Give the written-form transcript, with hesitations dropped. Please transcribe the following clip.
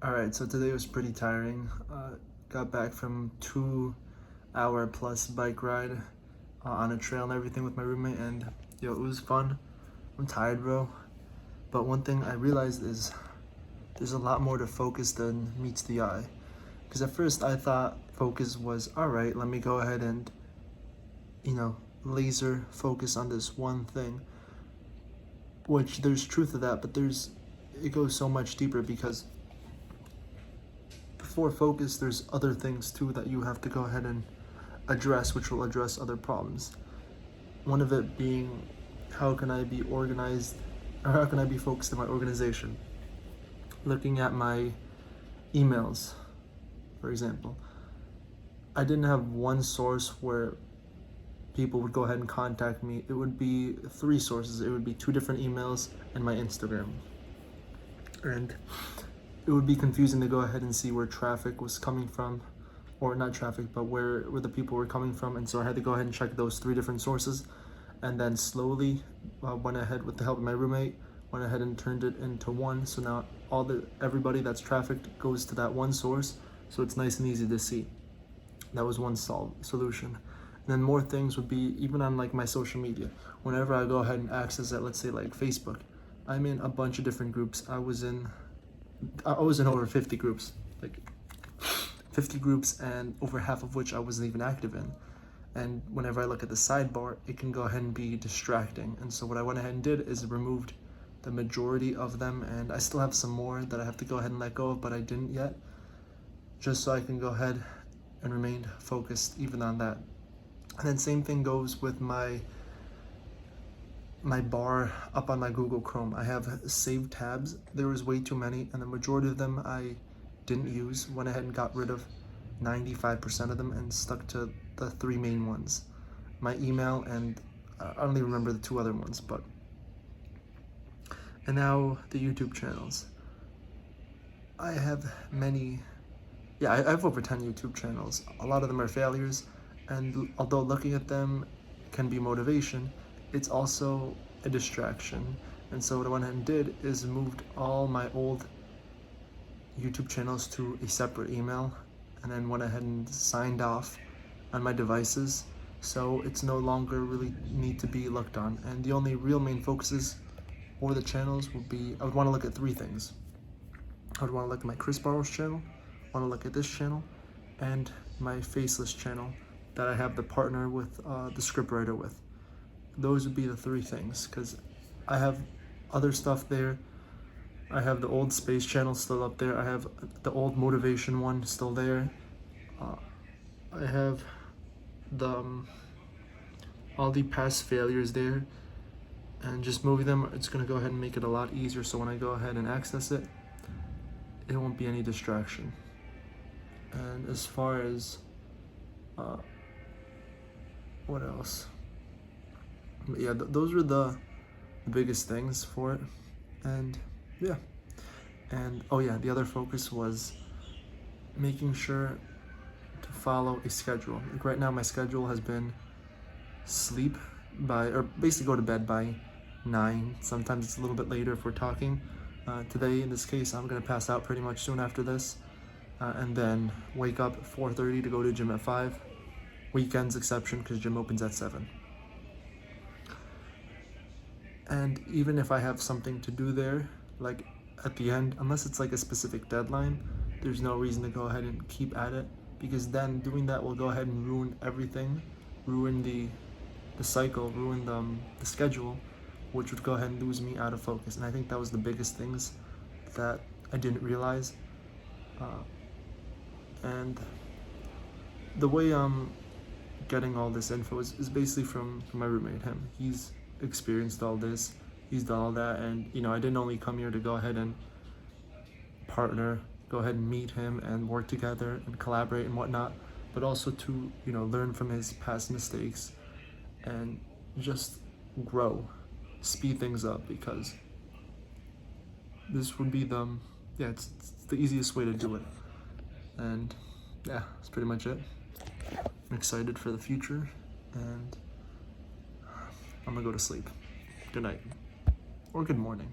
Alright, so today was pretty tiring. Got back from 2 hour plus bike ride on a trail and everything with my roommate, and yo, it was fun. I'm tired, bro. But one thing I realized is there's a lot more to focus than meets the eye. Because at first I thought focus was, alright, let me go ahead and, laser focus on this one thing. Which there's truth to that, but it goes so much deeper because before focus, there's other things too that you have to go ahead and address, which will address other problems. One of it being, how can I be organized, or how can I be focused in my organization? Looking at my emails, for example, I didn't have one source where people would go ahead and contact me. It would be 3 sources. It would be 2 different emails and my Instagram. And it would be confusing to go ahead and see where traffic was coming from, or not traffic, but where the people were coming from. And so I had to go ahead and check those 3 different sources, and then slowly went ahead, with the help of my roommate, went ahead and turned it into one. So now everybody that's trafficked goes to that one source, so it's nice and easy to see. That was one solution. And then more things would be even on like my social media. Whenever I go ahead and access it, let's say like Facebook, I'm in a bunch of different groups. I was in over 50 groups, like 50 groups, and over half of which I wasn't even active in. And whenever I look at the sidebar, it can go ahead and be distracting. And so what I went ahead and did is removed the majority of them, and I still have some more that I have to go ahead and let go of, but I didn't yet, just so I can go ahead and remain focused even on that. And then same thing goes with my bar up on my Google Chrome. I have saved tabs. There was way too many, and the majority of them I didn't use. Went ahead and got rid of 95% of them and stuck to the 3 main ones. My email, and I don't even remember the 2 other ones, but. And now the YouTube channels. I have I have over 10 YouTube channels. A lot of them are failures, and although looking at them can be motivation, it's also a distraction. And so what I went ahead and did is moved all my old YouTube channels to a separate email, and then went ahead and signed off on my devices, so it's no longer really need to be looked on. And the only real main focuses for the channels would be, I would want to look at 3 things. I would want to look at my Chris Barros channel, want to look at this channel, and my Faceless channel that I have the partner with, the scriptwriter with. Those would be the 3 things, because I have other stuff there. I have the old space channel still up there. I have the old motivation one still there. I have all the past failures there, and just moving them, it's gonna go ahead and make it a lot easier. So when I go ahead and access it, it won't be any distraction. And as far as what else? But yeah, those were the biggest things for it. And yeah, and oh yeah, the other focus was making sure to follow a schedule. Like right now, my schedule has been sleep or basically go to bed by 9. Sometimes it's a little bit later if we're talking. Today, in this case, I'm gonna pass out pretty much soon after this, and then wake up at 4:30 to go to gym at 5. Weekends exception, because gym opens at 7. And even if I have something to do there, like at the end, unless it's like a specific deadline, there's no reason to go ahead and keep at it, because then doing that will go ahead and ruin everything, ruin the cycle, ruin the schedule, which would go ahead and lose me out of focus. And I think that was the biggest things that I didn't realize. And the way I'm getting all this info is basically from my roommate, him. He's experienced all this, he's done all that, and I didn't only come here to go ahead and partner, go ahead and meet him and work together and collaborate and whatnot, but also to learn from his past mistakes and just grow, speed things up, because this would be it's the easiest way to do it. And yeah, that's pretty much it. I'm excited for the future, and I'm gonna go to sleep. Good night. Or good morning.